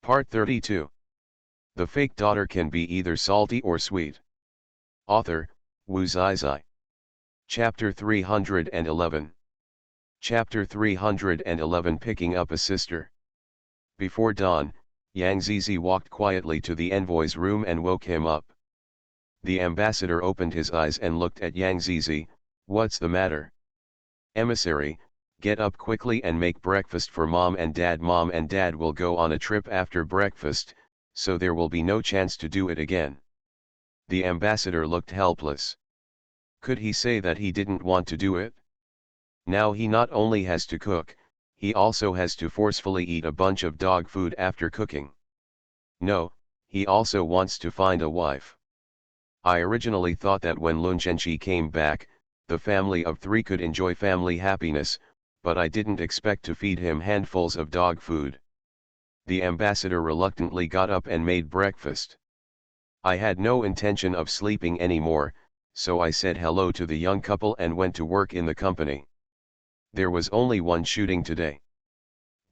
Part 32. The fake daughter can be either salty or sweet. Author, Wu Zizai. Chapter 311. Chapter 311 Picking up a Sister. Before dawn, Yang Zizi walked quietly to the envoy's room and woke him up. The ambassador opened his eyes and looked at Yang Zizi. What's the matter? Emissary, get up quickly and make breakfast for mom and dad. Mom and dad will go on a trip after breakfast, so there will be no chance to do it again. The ambassador looked helpless. Could he say that he didn't want to do it? Now he not only has to cook, he also has to forcefully eat a bunch of dog food after cooking. No, he also wants to find a wife. I originally thought that when Lun Zhenqi came back, the family of three could enjoy family happiness, but I didn't expect to feed him handfuls of dog food. The ambassador reluctantly got up and made breakfast. I had no intention of sleeping anymore, so I said hello to the young couple and went to work in the company. There was only one shooting today.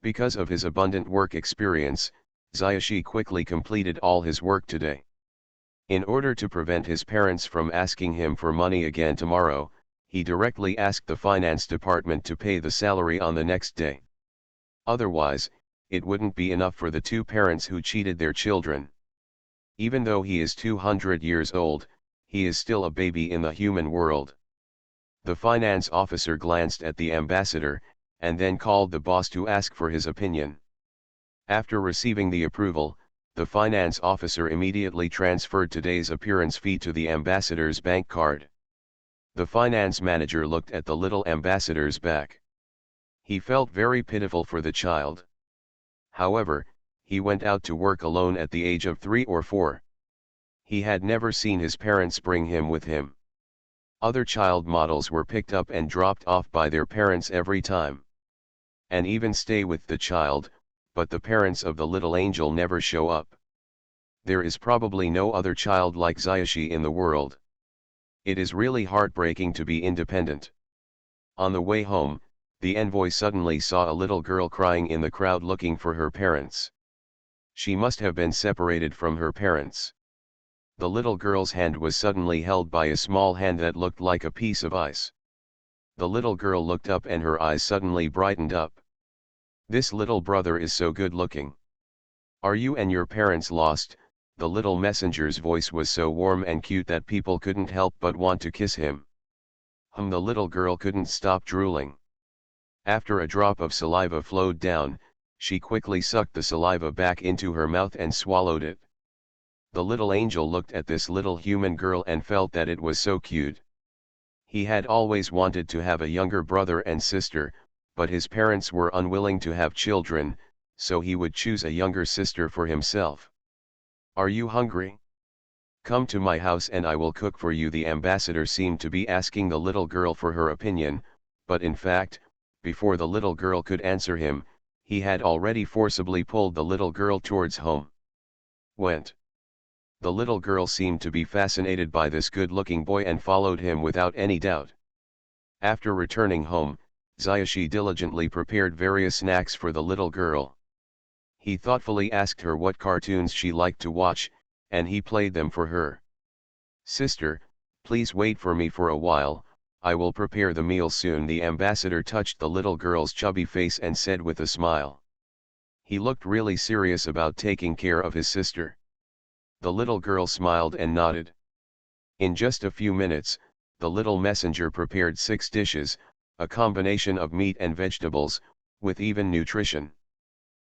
Because of his abundant work experience, Zhiashi quickly completed all his work today. In order to prevent his parents from asking him for money again tomorrow, he directly asked the finance department to pay the salary on the next day. Otherwise, it wouldn't be enough for the two parents who cheated their children. Even though he is 200 years old, he is still a baby in the human world. The finance officer glanced at the ambassador, and then called the boss to ask for his opinion. After receiving the approval, the finance officer immediately transferred today's appearance fee to the ambassador's bank card. The finance manager looked at the little ambassador's back. He felt very pitiful for the child. However, he went out to work alone at the age of 3 or 4. He had never seen his parents bring him with him. Other child models were picked up and dropped off by their parents every time. And even stay with the child, but the parents of the little angel never show up. There is probably no other child like Zhiashi in the world. It is really heartbreaking to be independent. On the way home, the envoy suddenly saw a little girl crying in the crowd looking for her parents. She must have been separated from her parents. The little girl's hand was suddenly held by a small hand that looked like a piece of ice. The little girl looked up and her eyes suddenly brightened up. This little brother is so good looking. Are you and your parents lost? The little messenger's voice was so warm and cute that people couldn't help but want to kiss him. The little girl couldn't stop drooling. After a drop of saliva flowed down, she quickly sucked the saliva back into her mouth and swallowed it. The little angel looked at this little human girl and felt that it was so cute. He had always wanted to have a younger brother and sister, but his parents were unwilling to have children, so he would choose a younger sister for himself. Are you hungry? Come to my house and I will cook for you. The ambassador seemed to be asking the little girl for her opinion, but in fact, before the little girl could answer him, he had already forcibly pulled the little girl towards home. Went. The little girl seemed to be fascinated by this good-looking boy and followed him without any doubt. After returning home, Zhiashi diligently prepared various snacks for the little girl. He thoughtfully asked her what cartoons she liked to watch, and he played them for her. Sister, please wait for me for a while, I will prepare the meal soon. The ambassador touched the little girl's chubby face and said with a smile. He looked really serious about taking care of his sister. The little girl smiled and nodded. In just a few minutes, the little messenger prepared 6 dishes, a combination of meat and vegetables, with even nutrition.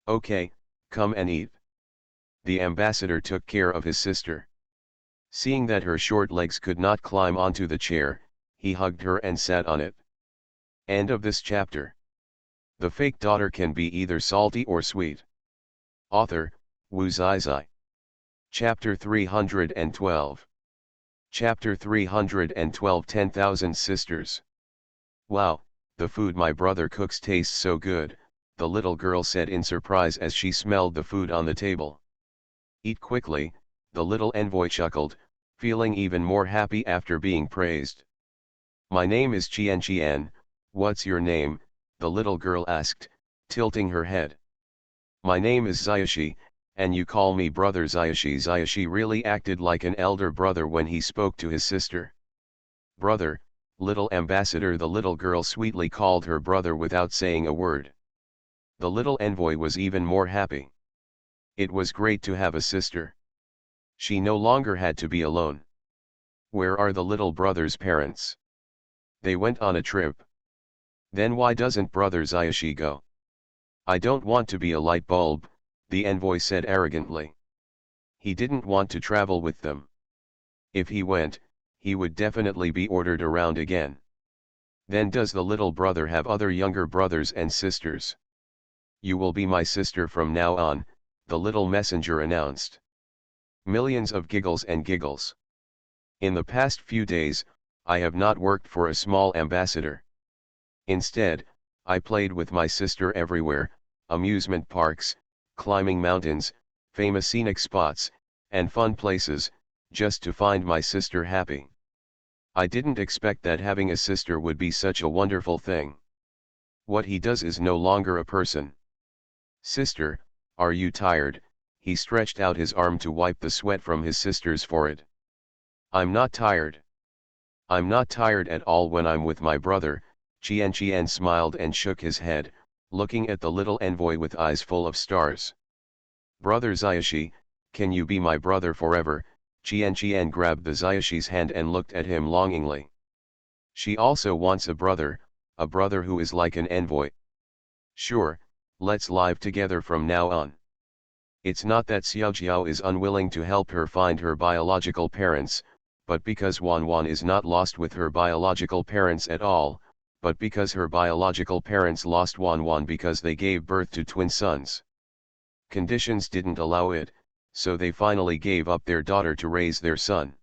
Okay, come and eat. The ambassador took care of his sister. Seeing that her short legs could not climb onto the chair, he hugged her and sat on it. End of this chapter. The fake daughter can be either salty or sweet. Author, Wu Zizai. Chapter 312. Chapter 312 10,000 Sisters. Wow, the food my brother cooks tastes so good, the little girl said in surprise as she smelled the food on the table. Eat quickly, the little envoy chuckled, feeling even more happy after being praised. My name is Qian. What's your name? The little girl asked, tilting her head. My name is Zhiashi, And you call me brother Zaishi? Zaishi really acted like an elder brother when he spoke to his sister. Brother, little ambassador. The little girl sweetly called her brother without saying a word. The little envoy was even more happy. It was great to have a sister. She no longer had to be alone. Where are the little brother's parents? They went on a trip. Then why doesn't brother Zaishi go? I don't want to be a light bulb, the envoy said arrogantly. He didn't want to travel with them. If he went, he would definitely be ordered around again. Then does the little brother have other younger brothers and sisters? You will be my sister from now on, the little messenger announced. Millions of giggles and giggles. In the past few days, I have not worked for a small ambassador. Instead, I played with my sister everywhere, amusement parks, climbing mountains, famous scenic spots, and fun places, just to find my sister happy. I didn't expect that having a sister would be such a wonderful thing. What he does is no longer a person. Sister, are you tired? He stretched out his arm to wipe the sweat from his sister's forehead. I'm not tired. I'm not tired at all when I'm with my brother. Qian smiled and shook his head, looking at the little envoy with eyes full of stars. Brother Zaishi, can you be my brother forever? Qian grabbed the Zayashi's hand and looked at him longingly. She also wants a brother who is like an envoy. Sure, let's live together from now on. It's not that Xiaojiao is unwilling to help her find her biological parents, but because Wanwan is not lost with her biological parents at all, but because her biological parents lost Wanwan because they gave birth to twin sons. Conditions didn't allow it, so they finally gave up their daughter to raise their son.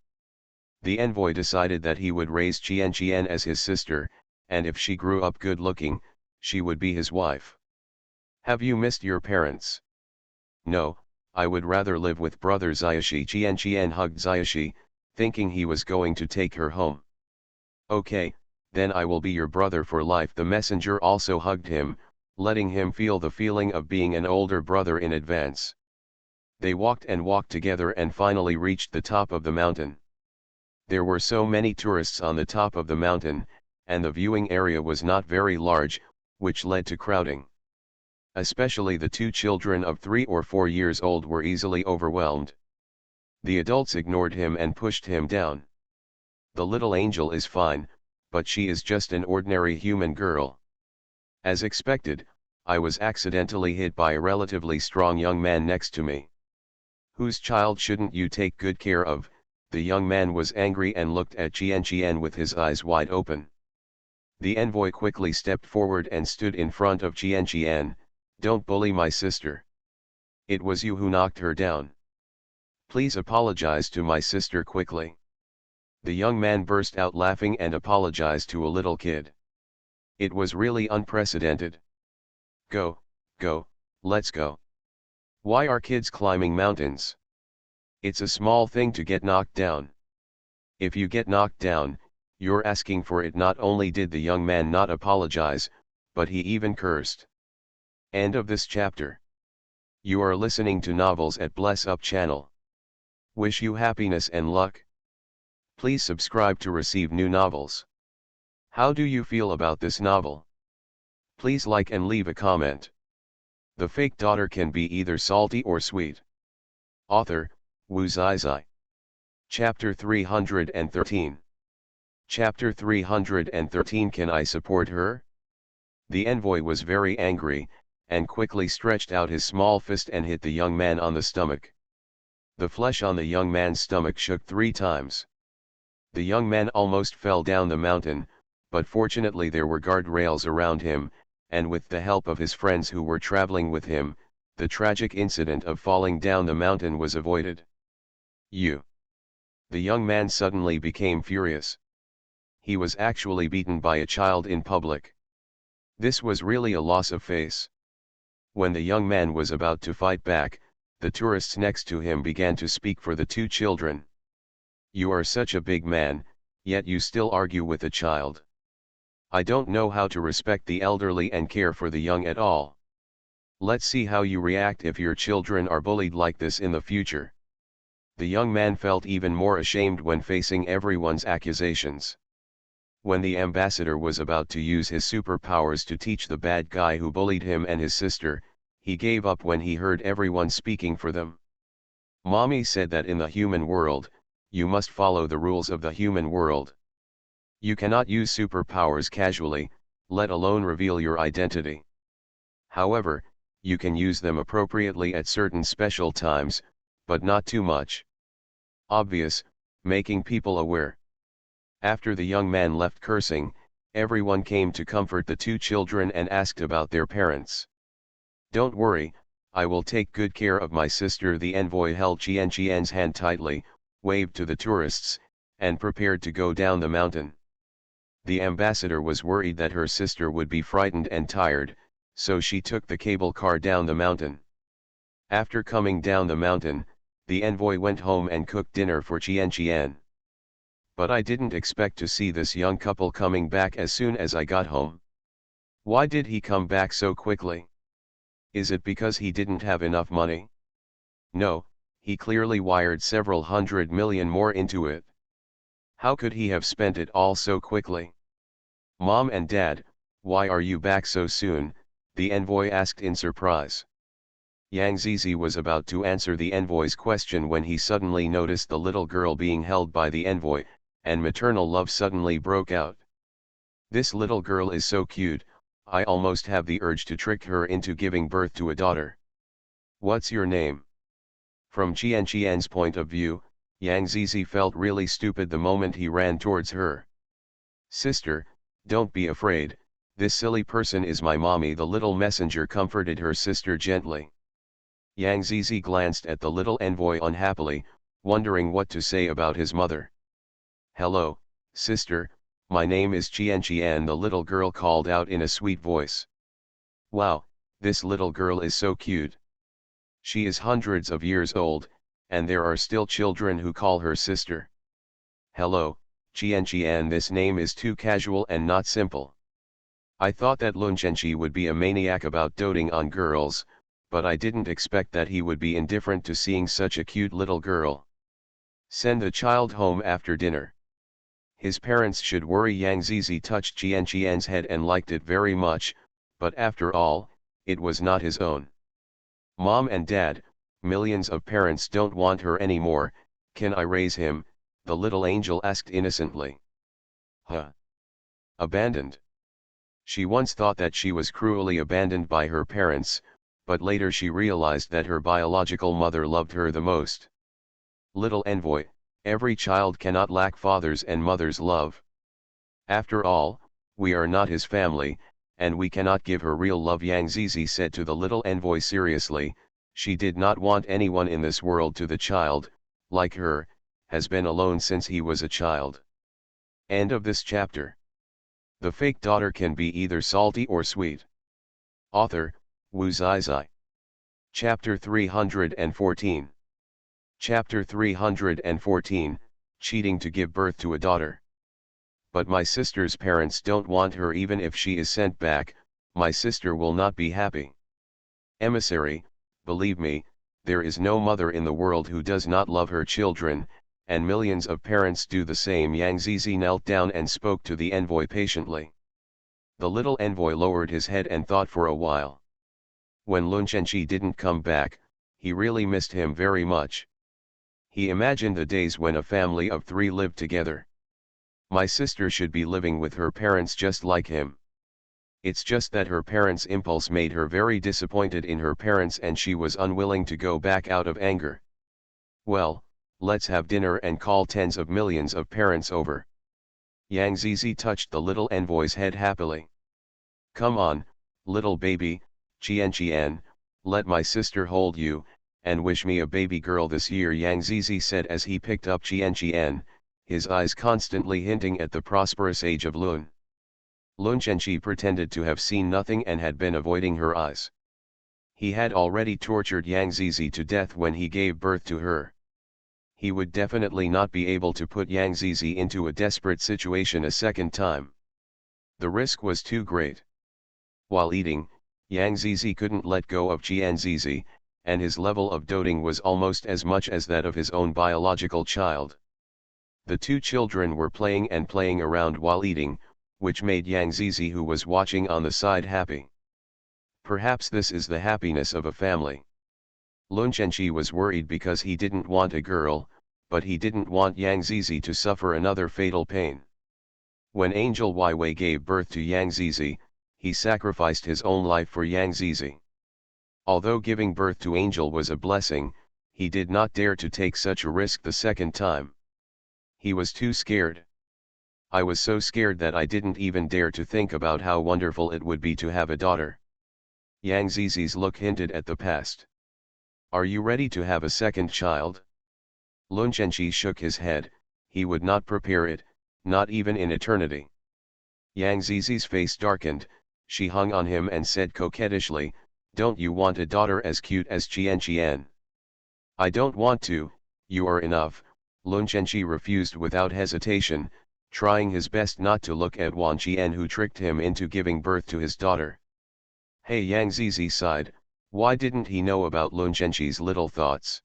The envoy decided that he would raise Qian as his sister, and if she grew up good looking, she would be his wife. Have you missed your parents? No, I would rather live with brother Zaishi. Qian hugged Zaishi, thinking he was going to take her home. Okay, then I will be your brother for life. The messenger also hugged him, letting him feel the feeling of being an older brother in advance. They walked and walked together and finally reached the top of the mountain. There were so many tourists on the top of the mountain, and the viewing area was not very large, which led to crowding. Especially the two children of 3 or 4 years old were easily overwhelmed. The adults ignored him and pushed him down. The little angel is fine, but she is just an ordinary human girl. As expected, I was accidentally hit by a relatively strong young man next to me. Whose child shouldn't you take good care of? The young man was angry and looked at Qian with his eyes wide open. The envoy quickly stepped forward and stood in front of Qian. Don't bully my sister. It was you who knocked her down. Please apologize to my sister quickly. The young man burst out laughing and apologized to a little kid. It was really unprecedented. Go, let's go. Why are kids climbing mountains? It's a small thing to get knocked down. If you get knocked down, you're asking for it. Not only did the young man not apologize, but he even cursed. End of this chapter. You are listening to Novels at Bless Up channel. Wish you happiness and luck. Please subscribe to receive new novels. How do you feel about this novel? Please like and leave a comment. The fake daughter can be either salty or sweet. Author, Wu Zai. Chapter 313. Chapter 313. Can I support her? The envoy was very angry, and quickly stretched out his small fist and hit the young man on the stomach. The flesh on the young man's stomach shook 3 times. The young man almost fell down the mountain, but fortunately there were guardrails around him, and with the help of his friends who were traveling with him, the tragic incident of falling down the mountain was avoided. You! The young man suddenly became furious. He was actually beaten by a child in public. This was really a loss of face. When the young man was about to fight back, the tourists next to him began to speak for the 2 children. You are such a big man, yet you still argue with a child. I don't know how to respect the elderly and care for the young at all. Let's see how you react if your children are bullied like this in the future. The young man felt even more ashamed when facing everyone's accusations. When the ambassador was about to use his superpowers to teach the bad guy who bullied him and his sister, he gave up when he heard everyone speaking for them. Mommy said that in the human world, you must follow the rules of the human world. You cannot use superpowers casually, let alone reveal your identity. However, you can use them appropriately at certain special times, but not too much. Obvious, making people aware. After the young man left cursing, everyone came to comfort the two children and asked about their parents. Don't worry, I will take good care of my sister. The envoy held Qianqian's hand tightly, waved to the tourists, and prepared to go down the mountain. The ambassador was worried that her sister would be frightened and tired, so she took the cable car down the mountain. After coming down the mountain, the envoy went home and cooked dinner for Qianqian. But I didn't expect to see this young couple coming back as soon as I got home. Why did he come back so quickly? Is it because he didn't have enough money? No, he clearly wired several hundred million more into it. How could he have spent it all so quickly? Mom and Dad, why are you back so soon? The envoy asked in surprise. Yang Zizi was about to answer the envoy's question when he suddenly noticed the little girl being held by the envoy, and maternal love suddenly broke out. This little girl is so cute, I almost have the urge to trick her into giving birth to a daughter. What's your name? From Qianqian's point of view, Yang Zizi felt really stupid the moment he ran towards her. Sister, don't be afraid, this silly person is my mommy. The little messenger comforted her sister gently. Yang Zizi glanced at the little envoy unhappily, wondering what to say about his mother. Hello, sister, my name is Qianqian, the little girl called out in a sweet voice. Wow, this little girl is so cute. She is hundreds of years old, and there are still children who call her sister. Hello, Qianqian, this name is too casual and not simple. I thought that Lun Zhenqi would be a maniac about doting on girls, but I didn't expect that he would be indifferent to seeing such a cute little girl. Send the child home after dinner. His parents should worry. Yang Zizi touched Qianqian's head and liked it very much, but after all, it was not his own. Mom and Dad, millions of parents don't want her anymore, can I raise him? The little angel asked innocently. Huh? Abandoned? She once thought that she was cruelly abandoned by her parents, but later she realized that her biological mother loved her the most. Little envoy, every child cannot lack father's and mother's love. After all, we are not his family, and we cannot give her real love. Yang Zizi said to the little envoy seriously. She did not want anyone in this world. To the child, like her, has been alone since he was a child. End of this chapter. The fake daughter can be either salty or sweet. Author, Wu Zizai. Chapter 314. Chapter 314, Cheating to give birth to a daughter. But my sister's parents don't want her. Even if she is sent back, my sister will not be happy. Emissary, believe me, there is no mother in the world who does not love her children, and millions of parents do the same. Yang Zizi knelt down and spoke to the envoy patiently. The little envoy lowered his head and thought for a while. When Lun Zhenqi didn't come back, he really missed him very much. He imagined the days when a family of 3 lived together. My sister should be living with her parents just like him. It's just that her parents' impulse made her very disappointed in her parents and she was unwilling to go back out of anger. Well, let's have dinner and call tens of millions of parents over. Yang Zizi touched the little envoy's head happily. Come on, little baby, Qianqian, let my sister hold you, and wish me a baby girl this year. Yang Zizi said as he picked up Qianqian, his eyes constantly hinting at the prosperous age of Lun. Lun Zhenqi pretended to have seen nothing and had been avoiding her eyes. He had already tortured Yang Zizi to death when he gave birth to her. He would definitely not be able to put Yang Zizi into a desperate situation a second time. The risk was too great. While eating, Yang Zizi couldn't let go of Jian Zizi, and his level of doting was almost as much as that of his own biological child. The two children were playing and playing around while eating, which made Yang Zizi, who was watching on the side, happy. Perhaps this is the happiness of a family. Lun Zhenqi was worried because he didn't want a girl, but he didn't want Yang Zizi to suffer another fatal pain. When Angel Weiwei gave birth to Yang Zizi, he sacrificed his own life for Yang Zizi. Although giving birth to Angel was a blessing, he did not dare to take such a risk the second time. He was too scared. I was so scared that I didn't even dare to think about how wonderful it would be to have a daughter. Yang Zizi's look hinted at the past. Are you ready to have a second child? Lun Zhenqi shook his head. He would not prepare it, not even in eternity. Yang Zizi's face darkened. She hung on him and said coquettishly, "Don't you want a daughter as cute as Qian?" "I don't want to, you are enough." Lun Zhenqi refused without hesitation, trying his best not to look at Wan Qian, who tricked him into giving birth to his daughter. Hey, Yang Zizi sighed. Why didn't he know about Lun Zhenqi's little thoughts?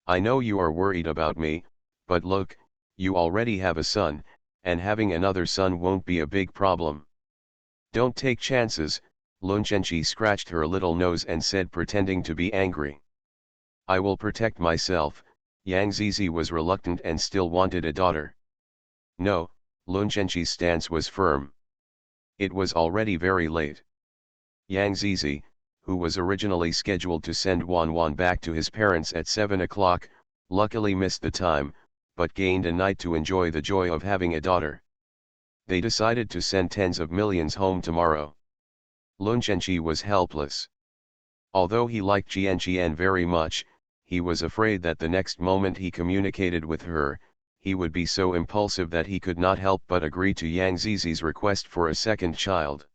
"I know you are worried about me, but look, you already have a son, and having another son won't be a big problem." "Don't take chances." Lun Zhenqi scratched her little nose and said, pretending to be angry. "I will protect myself." Yang Zizi was reluctant and still wanted a daughter. No, Lun Zhenqi's stance was firm. It was already very late. Yang Zizi, who was originally scheduled to send Wan back to his parents at 7 o'clock, luckily missed the time, but gained a night to enjoy the joy of having a daughter. They decided to send tens of millions home tomorrow. Lun Zhenqi was helpless. Although he liked Qian very much, he was afraid that the next moment he communicated with her, he would be so impulsive that he could not help but agree to Yang Zizi's request for a second child.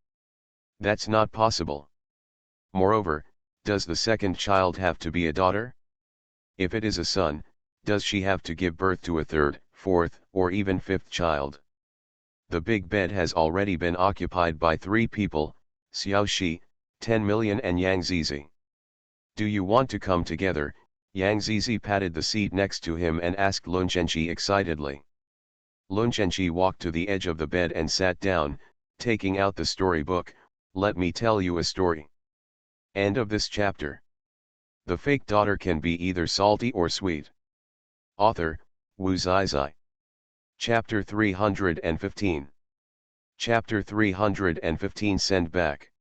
That's not possible. Moreover, does the second child have to be a daughter? If it is a son, does she have to give birth to a third, fourth, or even fifth child? The big bed has already been occupied by 3 people, Xiao Shi, 10 million and Yang Zizi. "Do you want to come together?" Yang Zizi patted the seat next to him and asked Lun Zhenqi excitedly. Lun Zhenqi walked to the edge of the bed and sat down, taking out the storybook. "Let me tell you a story." End of this chapter. The fake daughter can be either salty or sweet. Author, Wu Zizai. Chapter 315. Chapter 315 Send Back.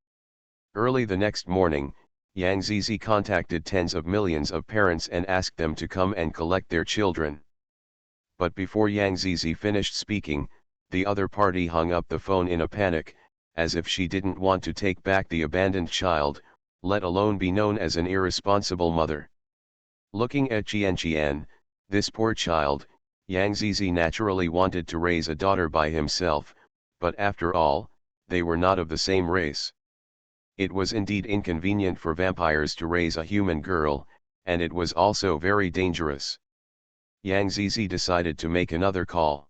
Early the next morning, Yang Zizi contacted tens of millions of parents and asked them to come and collect their children. But before Yang Zizi finished speaking, the other party hung up the phone in a panic, as if she didn't want to take back the abandoned child, let alone be known as an irresponsible mother. Looking at Qian, this poor child, Yang Zizi naturally wanted to raise a daughter by himself, but after all, they were not of the same race. It was indeed inconvenient for vampires to raise a human girl, and it was also very dangerous. Yang Zizi decided to make another call.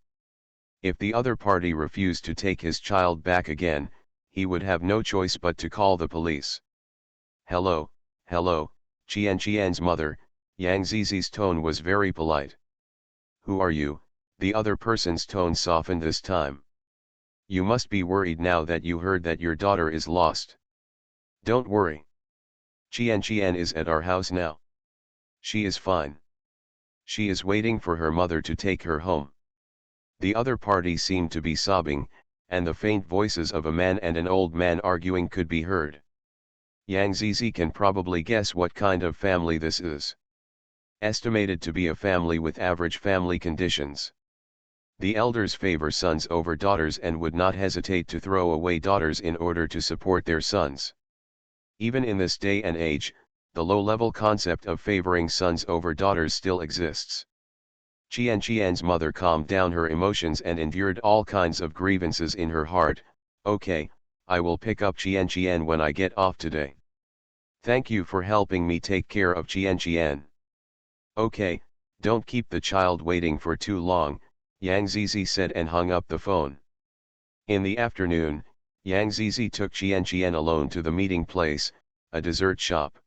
If the other party refused to take his child back again, he would have no choice but to call the police. "Hello, hello, Qian's mother." Yang Zizi's tone was very polite. "Who are you?" The other person's tone softened this time. "You must be worried now that you heard that your daughter is lost." "Don't worry. Qian is at our house now. She is fine. She is waiting for her mother to take her home." The other party seemed to be sobbing, and the faint voices of a man and an old man arguing could be heard. Yang Zizi can probably guess what kind of family this is. Estimated to be a family with average family conditions. The elders favor sons over daughters and would not hesitate to throw away daughters in order to support their sons. Even in this day and age, the low-level concept of favoring sons over daughters still exists. Qian's mother calmed down her emotions and endured all kinds of grievances in her heart. "Okay, I will pick up Qian when I get off today. Thank you for helping me take care of Qian. "Okay, don't keep the child waiting for too long," Yang Zizi said and hung up the phone. In the afternoon, Yang Zizi took Qian alone to the meeting place, a dessert shop.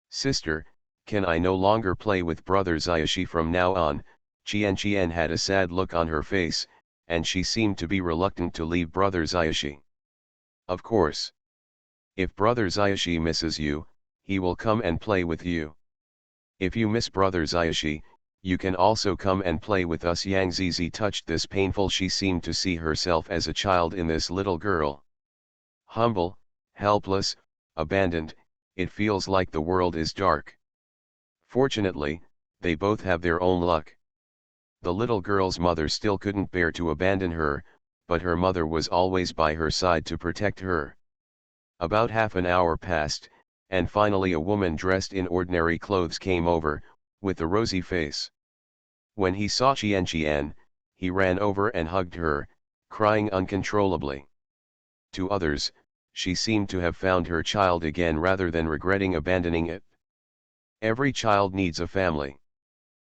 Sister, can I no longer play with brother Xiaoxi from now on? Qian had a sad look on her face, and she seemed to be reluctant to leave brother Xiaoxi. Of course. If brother Xiaoxi misses you, he will come and play with you. If you miss brother Xiaoxi, you can also come and play with us. Yang Zizi touched this painful. She seemed to see herself as a child in this little girl. Humble, helpless, abandoned, it feels like the world is dark. Fortunately, they both have their own luck. The little girl's mother still couldn't bear to abandon her, but her mother was always by her side to protect her. About half an hour passed, and finally a woman dressed in ordinary clothes came over, with a rosy face. When he saw Qian, he ran over and hugged her, crying uncontrollably. To others, she seemed to have found her child again rather than regretting abandoning it. Every child needs a family.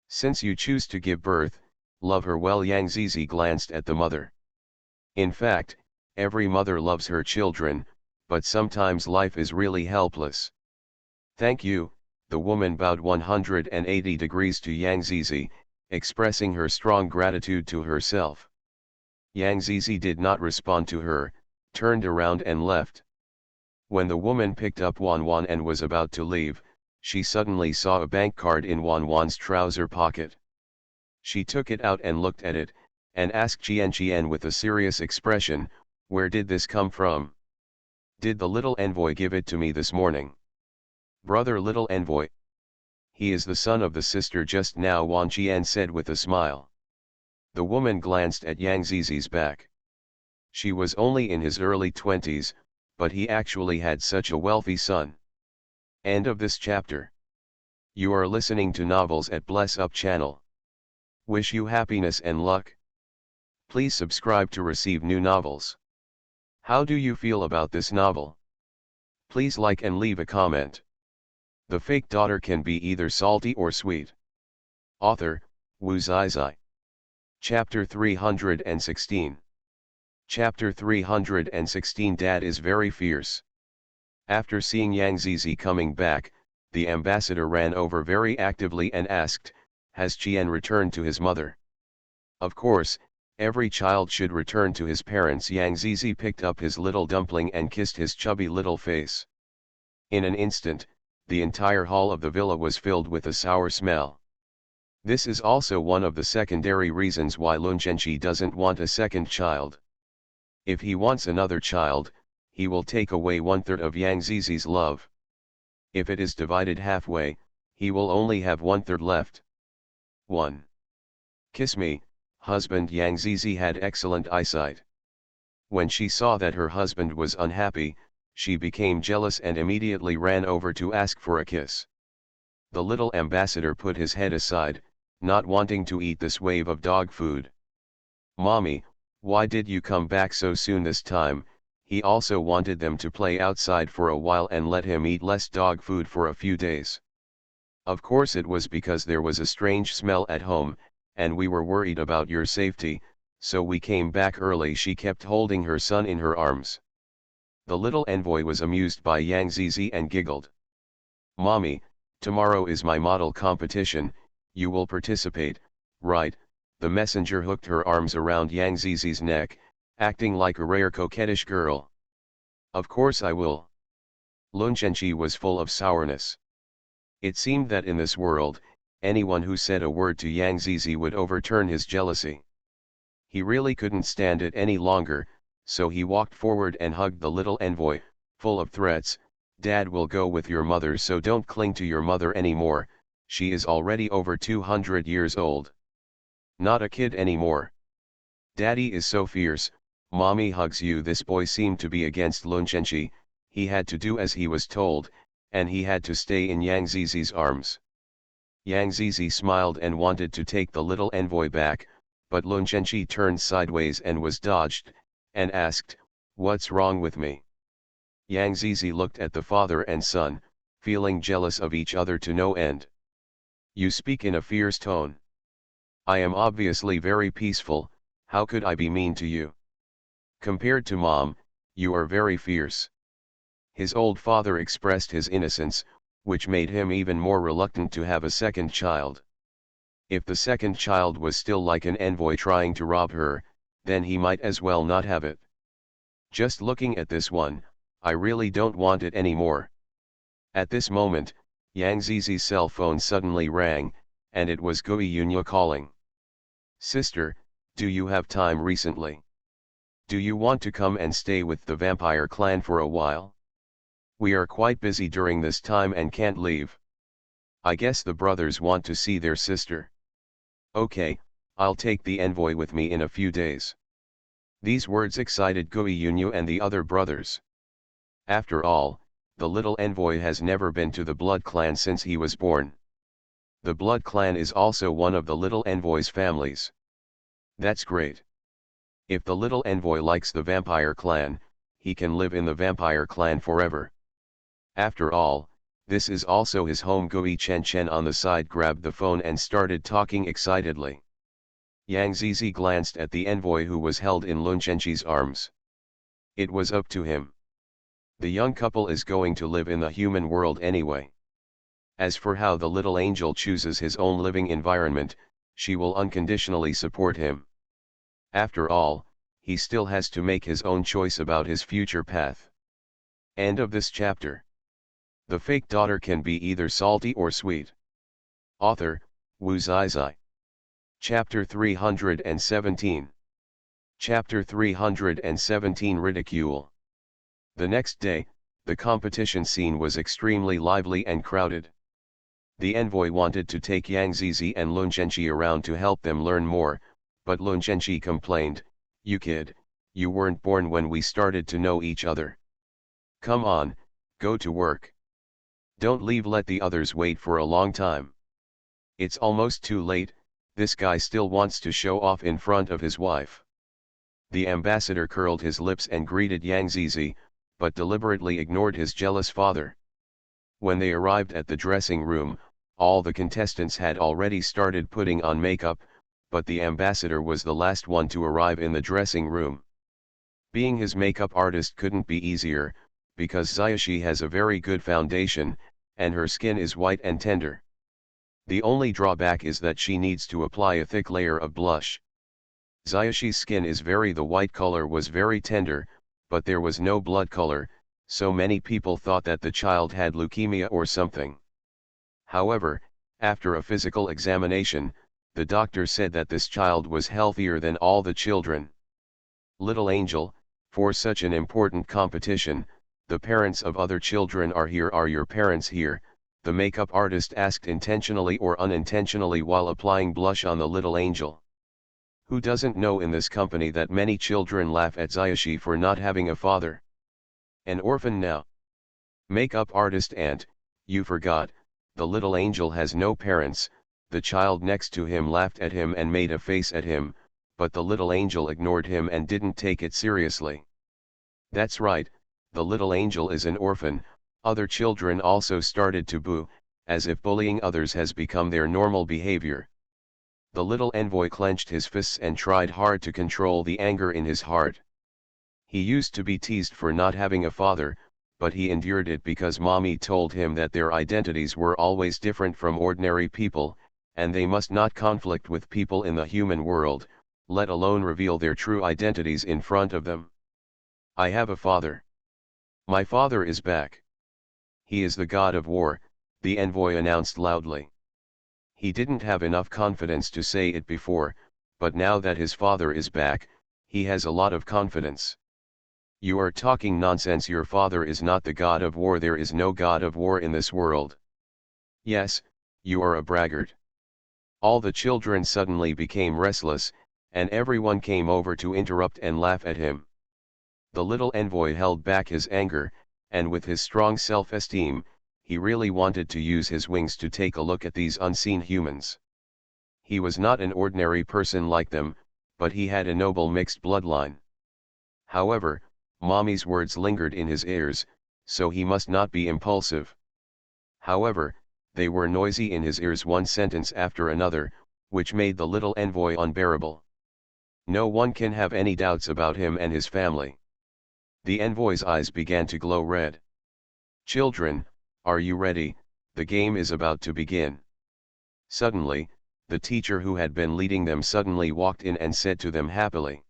Since you choose to give birth, love her well. Yang Zizi glanced at the mother. In fact, every mother loves her children, but sometimes life is really helpless. Thank you, the woman bowed 180 degrees to Yang Zizi, expressing her strong gratitude to herself. Yang Zizi did not respond to her, turned around and left. When the woman picked up Wan and was about to leave, she suddenly saw a bank card in Wan's trouser pocket. She took it out and looked at it, and asked Qian with a serious expression, "Where did this come from? Did the little envoy give it to me this morning?" "Brother little envoy. He is the son of the sister just now," Qian said with a smile. The woman glanced at Yang Zizi's back. She was only in his early 20s, but he actually had such a wealthy son. End of this chapter. You are listening to Novels at Bless Up channel. Wish you happiness and luck. Please subscribe to receive new novels. How do you feel about this novel? Please like and leave a comment. The fake daughter can be either salty or sweet. Author, Wu Zizai. Chapter 316. Chapter 316. Dad is very fierce. After seeing Yang Zizi coming back, the ambassador ran over very actively and asked, "Has Qian returned to his mother?" Of course, every child should return to his parents. Yang Zizi picked up his little dumpling and kissed his chubby little face. In an instant, the entire hall of the villa was filled with a sour smell. This is also one of the secondary reasons why Lun Zhenqi doesn't want a second child. If he wants another child, he will take away 1/3 of Yang Zizi's love. If it is divided halfway, he will only have 1/3 left. 1. Kiss me, husband. Yang Zizi had excellent eyesight. When she saw that her husband was unhappy, she became jealous and immediately ran over to ask for a kiss. The little ambassador put his head aside, not wanting to eat this wave of dog food. "Mommy, why did you come back so soon this time?" He also wanted them to play outside for a while and let him eat less dog food for a few days. "Of course it was because there was a strange smell at home, and we were worried about your safety, so we came back early." She kept holding her son in her arms. The little envoy was amused by Yang Zizi and giggled. "Mommy, tomorrow is my model competition, you will participate, right?" The messenger hooked her arms around Yang Zizi's neck, acting like a rare coquettish girl. "Of course I will." Lun Zhenqi was full of sourness. It seemed that in this world, anyone who said a word to Yang Zizi would overturn his jealousy. He really couldn't stand it any longer, so he walked forward and hugged the little envoy, full of threats. "Dad will go with your mother, so don't cling to your mother anymore, she is already over 200 years old. Not a kid anymore. Daddy is so fierce, Mommy hugs you." This boy seemed to be against Lun Zhenqi. He had to do as he was told, and he had to stay in Yang Zizi's arms. Yang Zizi smiled and wanted to take the little envoy back, but Lun Zhenqi turned sideways and was dodged, and asked, "What's wrong with me?" Yang Zizi looked at the father and son, feeling jealous of each other to no end. "You speak in a fierce tone. I am obviously very peaceful, how could I be mean to you? Compared to Mom, You are very fierce. His old father expressed his innocence, which made him even more reluctant to have a second child. If the second child was still like an envoy trying to rob her, then he might as well not have it. Just looking at this one, I really don't want it anymore. At this moment, Yang Zizi's cell phone suddenly rang, and it was Gui Yunya calling. Sister, do you have time recently? Do you want to come and stay with the vampire clan for a while? We are quite busy during this time and can't leave. I guess the brothers want to see their sister. Okay, I'll take the envoy with me in a few days. These words excited Gui Yunyu and the other brothers. After all, the little envoy has never been to the Blood Clan since he was born. The Blood Clan is also one of the little envoy's families. That's great. If the little envoy likes the vampire clan, he can live in the vampire clan forever. After all, this is also his home. Gui Chen on the side grabbed the phone and started talking excitedly. Yang Zizi glanced at the envoy who was held in Lun Chenchi's arms. It was up to him. The young couple is going to live in the human world anyway. As for how the little angel chooses his own living environment, she will unconditionally support him. After all, he still has to make his own choice about his future path. End of this chapter. The fake daughter can be either salty or sweet. Author, Wu Zizai. Chapter 317. Chapter 317 Ridicule. The next day, the competition scene was extremely lively and crowded. The envoy wanted to take Yang Zizi and Lun Chenchi around to help them learn more, but Lun Chenchi complained, "You kid, you weren't born when we started to know each other. Come on, go to work. Don't leave, let the others wait for a long time. It's almost too late, this guy still wants to show off in front of his wife." The ambassador curled his lips and greeted Yang Zizi, but deliberately ignored his jealous father. When they arrived at the dressing room, all the contestants had already started putting on makeup, but the ambassador was the last one to arrive in the dressing room. Being his makeup artist couldn't be easier, because Xiaoxi has a very good foundation, and her skin is white and tender. The only drawback is that she needs to apply a thick layer of blush. Xiaoxi's skin the white color was very tender, but there was no blood color, so many people thought that the child had leukemia or something. However, after a physical examination, the doctor said that this child was healthier than all the children. Little angel, for such an important competition, the parents of other children are here. Are your parents here? The makeup artist asked intentionally or unintentionally while applying blush on the little angel. Who doesn't know in this company that many children laugh at Xiaoxi for not having a father? An orphan now. Makeup artist aunt, you forgot, the little angel has no parents. The child next to him laughed at him and made a face at him, but the little angel ignored him and didn't take it seriously. That's right, the little angel is an orphan. Other children also started to boo, as if bullying others has become their normal behavior. The little envoy clenched his fists and tried hard to control the anger in his heart. He used to be teased for not having a father, but he endured it because mommy told him that their identities were always different from ordinary people, and they must not conflict with people in the human world, let alone reveal their true identities in front of them. I have a father. My father is back. He is the god of war, the envoy announced loudly. He didn't have enough confidence to say it before, but now that his father is back, he has a lot of confidence. You are talking nonsense. Your father is not the god of war. There is no god of war in this world. Yes, you are a braggart. All the children suddenly became restless, and everyone came over to interrupt and laugh at him. The little envoy held back his anger, and with his strong self-esteem, he really wanted to use his wings to take a look at these unseen humans. He was not an ordinary person like them, but he had a noble mixed bloodline. However, mommy's words lingered in his ears, so he must not be impulsive. However, they were noisy in his ears, one sentence after another, which made the little envoy unbearable. No one can have any doubts about him and his family. The envoy's eyes began to glow red. "Children, are you ready? The game is about to begin." Suddenly, the teacher who had been leading them suddenly walked in and said to them happily.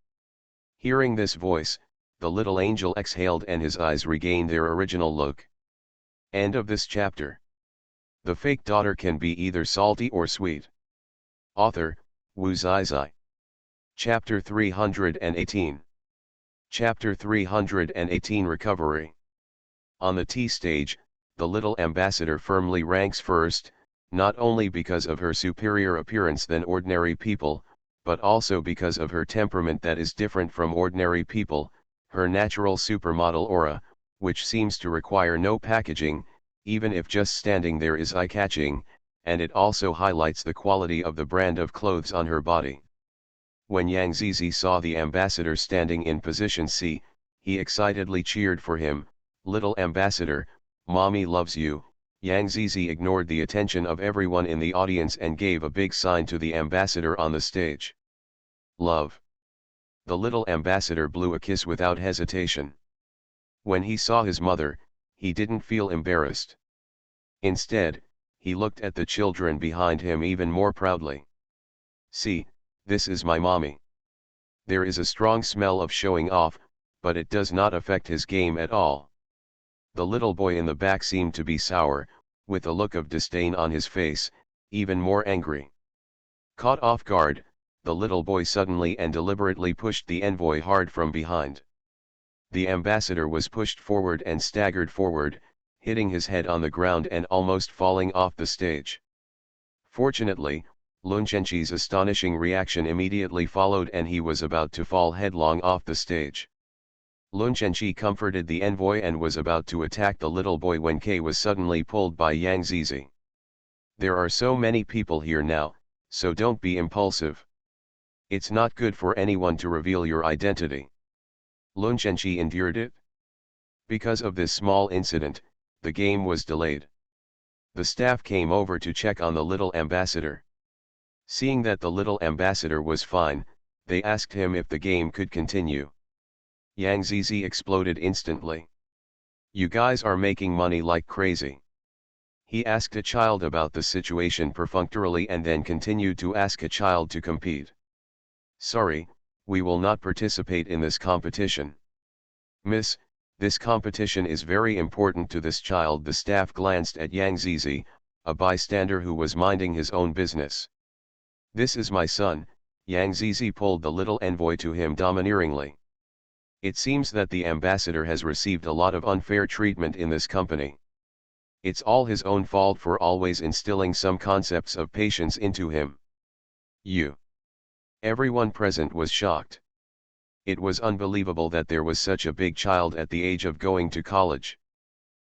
Hearing this voice, the little angel exhaled and his eyes regained their original look. End of this chapter. The fake daughter can be either salty or sweet. Author, Wu Zai. Chapter 318. Chapter 318 Recovery. On the tea stage, the little ambassador firmly ranks first, not only because of her superior appearance than ordinary people, but also because of her temperament that is different from ordinary people, her natural supermodel aura, which seems to require no packaging, even if just standing there is eye-catching, and it also highlights the quality of the brand of clothes on her body. When Yang Zizi saw the ambassador standing in position C, he excitedly cheered for him, "Little ambassador, mommy loves you." Yang Zizi ignored the attention of everyone in the audience and gave a big sign to the ambassador on the stage. "Love." The little ambassador blew a kiss without hesitation. When he saw his mother, he didn't feel embarrassed. Instead, he looked at the children behind him even more proudly. "See, this is my mommy." There is a strong smell of showing off, but it does not affect his game at all. The little boy in the back seemed to be sour, with a look of disdain on his face, even more angry. Caught off guard, the little boy suddenly and deliberately pushed the envoy hard from behind. The ambassador was pushed forward and staggered forward, hitting his head on the ground and almost falling off the stage. Fortunately, Lun Chenchi's astonishing reaction immediately followed and he was about to fall headlong off the stage. Lun Chenchi comforted the envoy and was about to attack the little boy when K was suddenly pulled by Yang Zizi. "There are so many people here now, so don't be impulsive. It's not good for anyone to reveal your identity." Lun Chenchi endured it. Because of this small incident, the game was delayed. The staff came over to check on the little ambassador. Seeing that the little ambassador was fine, they asked him if the game could continue. Yang Zizi exploded instantly. "You guys are making money like crazy." He asked a child about the situation perfunctorily and then continued to ask a child to compete. "Sorry, we will not participate in this competition." "Miss, this competition is very important to this child." The staff glanced at Yang Zizi, a bystander who was minding his own business. "This is my son." Yang Zizi pulled the little envoy to him domineeringly. "It seems that the ambassador has received a lot of unfair treatment in this company. It's all his own fault for always instilling some concepts of patience into him." You. Everyone present was shocked. It was unbelievable that there was such a big child at the age of going to college.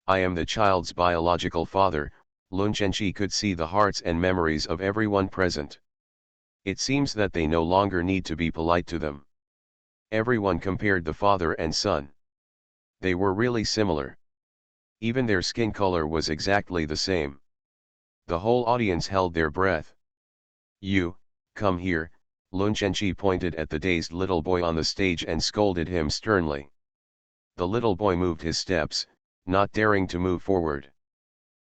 "I am the child's biological father." Lun Chenchi could see the hearts and memories of everyone present. It seems that they no longer need to be polite to them. Everyone compared the father and son. They were really similar. Even their skin color was exactly the same. The whole audience held their breath. "You, come here." Lun Chenchi pointed at the dazed little boy on the stage and scolded him sternly. The little boy moved his steps, not daring to move forward.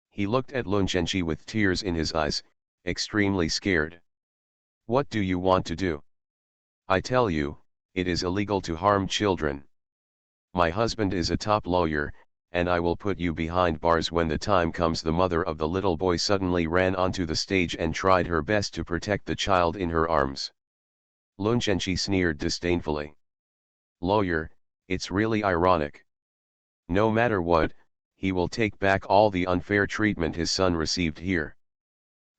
He looked at Lun Chenchi with tears in his eyes, extremely scared. "What do you want to do? I tell you, it is illegal to harm children. My husband is a top lawyer, and I will put you behind bars when the time comes." The mother of the little boy suddenly ran onto the stage and tried her best to protect the child in her arms. Lun Chenchi sneered disdainfully. "Lawyer, it's really ironic. No matter what, he will take back all the unfair treatment his son received here."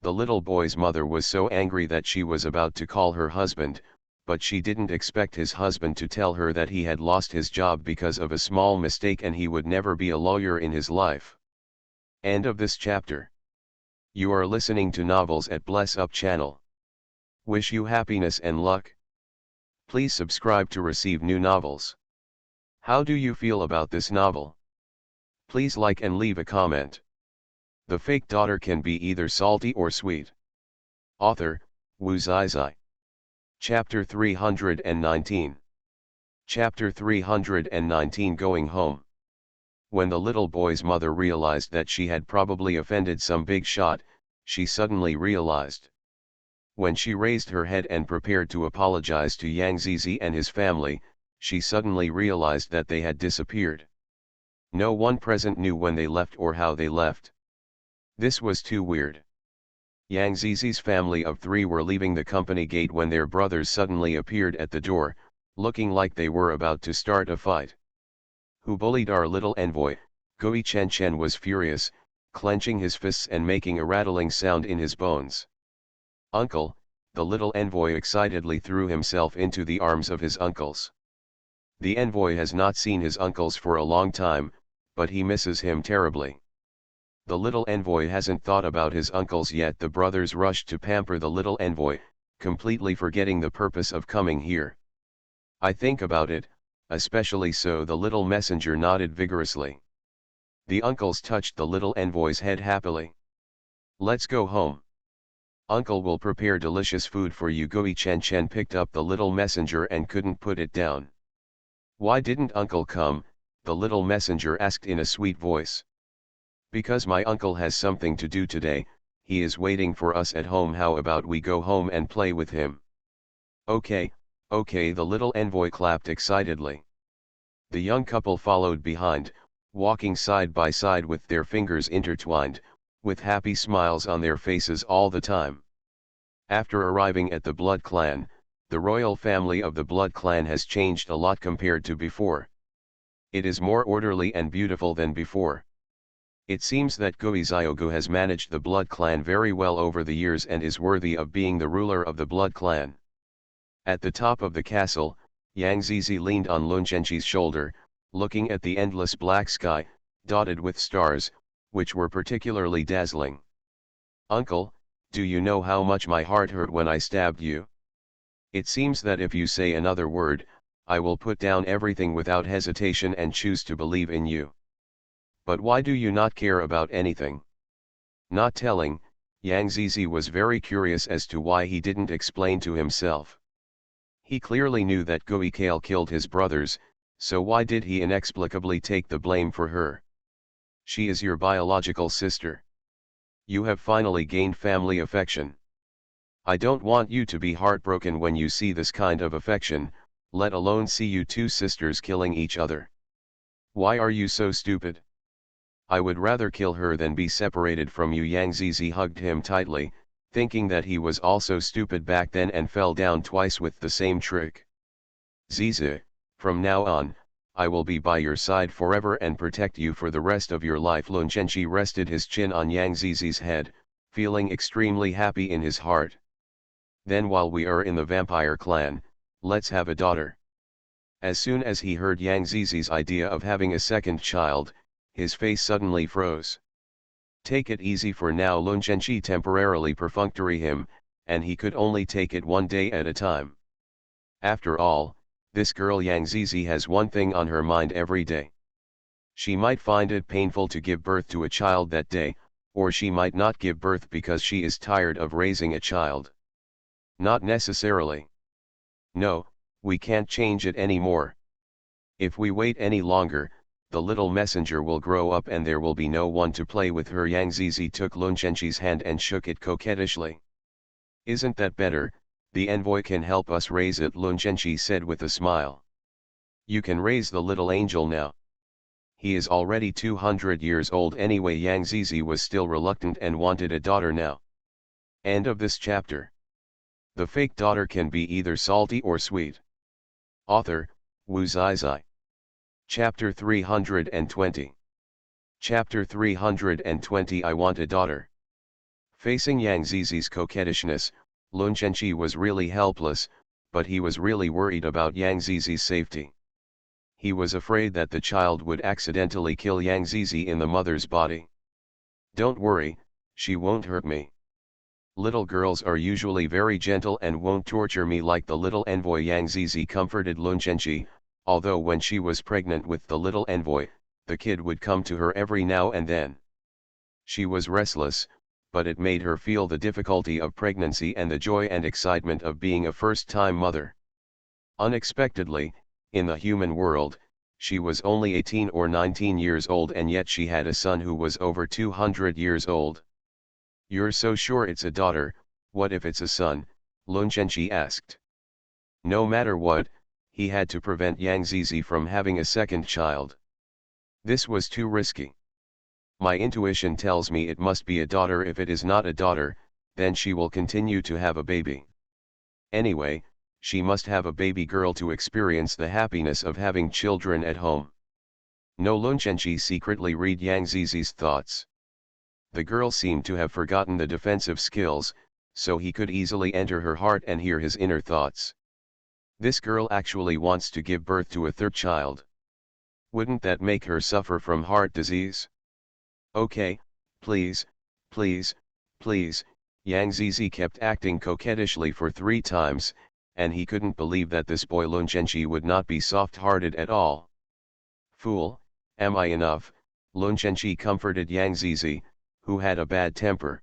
The little boy's mother was so angry that she was about to call her husband, but she didn't expect his husband to tell her that he had lost his job because of a small mistake and he would never be a lawyer in his life. End of this chapter. You are listening to Novels at Bless Up channel. Wish you happiness and luck. Please subscribe to receive new novels. How do you feel about this novel? Please like and leave a comment. The fake daughter can be either salty or sweet. Author, Wu Zai. Chapter 319. Chapter 319 Going Home. When the little boy's mother realized that she had probably offended some big shot, she suddenly realized. When she raised her head and prepared to apologize to Yang Zizi and his family, she suddenly realized that they had disappeared. No one present knew when they left or how they left. This was too weird. Yang Zizi's family of 3 were leaving the company gate when their brothers suddenly appeared at the door, looking like they were about to start a fight. Who bullied our little envoy? Gui Chen Chen was furious, clenching his fists and making a rattling sound in his bones. Uncle, the little envoy excitedly threw himself into the arms of his uncles. The envoy has not seen his uncles for a long time, but he misses him terribly. The little envoy hasn't thought about his uncles yet. The brothers rushed to pamper the little envoy, completely forgetting the purpose of coming here. I think about it, especially so. The little messenger nodded vigorously. The uncles touched the little envoy's head happily. Let's go home. Uncle will prepare delicious food for you. Gui Chen Chen picked up the little messenger and couldn't put it down. Why didn't Uncle come? The little messenger asked in a sweet voice. Because my uncle has something to do today, he is waiting for us at home. How about we go home and play with him? Okay, okay, the little envoy clapped excitedly. The young couple followed behind, walking side by side with their fingers intertwined, with happy smiles on their faces all the time. After arriving at the Blood Clan, the royal family of the Blood Clan has changed a lot compared to before. It is more orderly and beautiful than before. It seems that Gui Ziogu has managed the Blood Clan very well over the years and is worthy of being the ruler of the Blood Clan. At the top of the castle, Yang Zizi leaned on Lun Zhenqi's shoulder, looking at the endless black sky, dotted with stars, which were particularly dazzling. Uncle, do you know how much my heart hurt when I stabbed you? It seems that if you say another word, I will put down everything without hesitation and choose to believe in you. But why do you not care about anything? Not telling, Yang Zizi was very curious as to why he didn't explain to himself. He clearly knew that Gui Kale killed his brothers, so why did he inexplicably take the blame for her? She is your biological sister. You have finally gained family affection. I don't want you to be heartbroken when you see this kind of affection, let alone see you two sisters killing each other. Why are you so stupid? I would rather kill her than be separated from you. Yang Zizi hugged him tightly, thinking that he was also stupid back then and fell down twice with the same trick. Zizi, from now on, I will be by your side forever and protect you for the rest of your life. Lun Zhenqi rested his chin on Yang Zizi's head, feeling extremely happy in his heart. Then while we are in the vampire clan, let's have a daughter. As soon as he heard Yang Zizi's idea of having a second child, his face suddenly froze. Take it easy for now. Lun Zhenqi temporarily perfunctory him, and he could only take it one day at a time. After all, this girl Yang Zizi has one thing on her mind every day. She might find it painful to give birth to a child that day, or she might not give birth because she is tired of raising a child. Not necessarily. No, we can't change it anymore. If we wait any longer, the little messenger will grow up and there will be no one to play with her. Yang Zizi took Lun Zhenqi's hand and shook it coquettishly. Isn't that better? The envoy can help us raise it, Lun Zhenqi said with a smile. You can raise the little angel now. He is already 200 years old anyway. Yang Zizi was still reluctant and wanted a daughter now. End of this chapter. The fake daughter can be either salty or sweet. Author, Wu Zizai. Chapter 320. Chapter 320 I Want a Daughter. Facing Yang Zizi's coquettishness, Lun Zhenqi was really helpless, but he was really worried about Yang Zizi's safety. He was afraid that the child would accidentally kill Yang Zizi in the mother's body. Don't worry, she won't hurt me. Little girls are usually very gentle and won't torture me like the little envoy. Yang Zizi comforted Lun Zhenqi, although when she was pregnant with the little envoy, the kid would come to her every now and then. She was restless, but it made her feel the difficulty of pregnancy and the joy and excitement of being a first-time mother. Unexpectedly, In the human world, she was only 18 or 19 years old, and yet she had a son who was over 200 years old. "You're so sure it's a daughter, what if it's a son?" Lun Zhenji asked. No matter what, he had to prevent Yang Zizi from having a second child. This was too risky. "My intuition tells me it must be a daughter. If it is not a daughter, then she will continue to have a baby. Anyway, she must have a baby girl to experience the happiness of having children at home." No, Lun Zhenji secretly read Yang Zizi's thoughts. The girl seemed to have forgotten the defensive skills, so he could easily enter her heart and hear his inner thoughts. This girl actually wants to give birth to a third child. Wouldn't that make her suffer from heart disease? "Okay, please, please, please." Yang Zizi kept acting coquettishly for 3 times, and he couldn't believe that this boy Lun Zhenji would not be soft-hearted at all. "Fool, am I enough?" Lun Zhenji comforted Yang Zizi, who had a bad temper.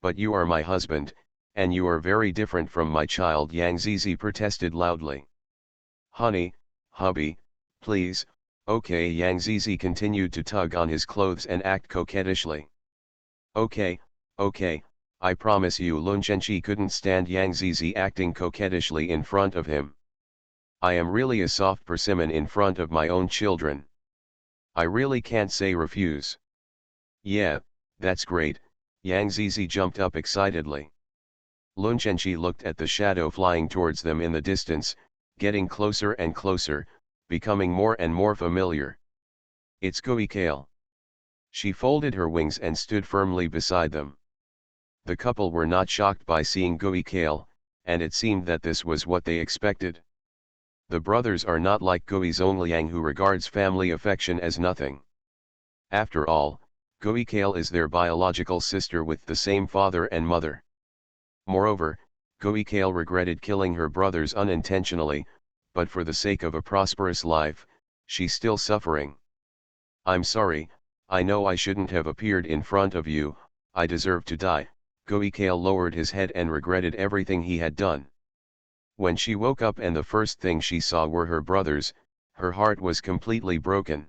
"But you are my husband, and you are very different from my child," Yang Zizi protested loudly. "Honey, hubby, please." "Okay." Yang Zizi continued to tug on his clothes and act coquettishly. "Okay, okay, I promise you." Lun Zhenji couldn't stand Yang Zizi acting coquettishly in front of him. "I am really a soft persimmon in front of my own children. I really can't say refuse." "Yeah, that's great." Yang Zizi jumped up excitedly. Lun Zhenji looked at the shadow flying towards them in the distance, getting closer and closer, becoming more and more familiar. "It's Gui Kale." She folded her wings and stood firmly beside them. The couple were not shocked by seeing Gui Kale, and it seemed that this was what they expected. The brothers are not like Gui Zongliang, who regards family affection as nothing. After all, Gui Kale is their biological sister with the same father and mother. Moreover, Gui Kale regretted killing her brothers unintentionally, but for the sake of a prosperous life, she's still suffering. "I'm sorry, I know I shouldn't have appeared in front of you, I deserve to die." Gui Kale lowered his head and regretted everything he had done. When she woke up and the first thing she saw were her brothers, her heart was completely broken.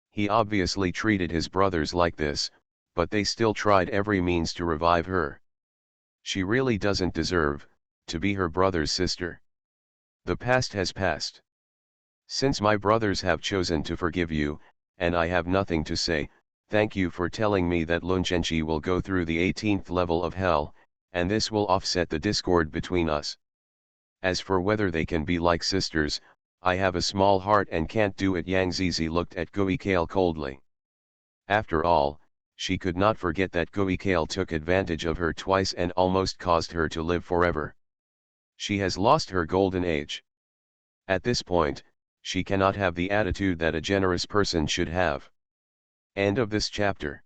He obviously treated his brothers like this, but they still tried every means to revive her. She really doesn't deserve to be her brother's sister. The past has passed. Since my brothers have chosen to forgive you, and I have nothing to say, thank you for telling me that Lun Zhenji will go through the 18th level of hell, and this will offset the discord between us. As for whether they can be like sisters, I have a small heart and can't do it." Yang Zizi looked at Gui Kale coldly. After all, she could not forget that Gui Kale took advantage of her twice and almost caused her to live forever. She has lost her golden age. At this point, she cannot have the attitude that a generous person should have. End of this chapter.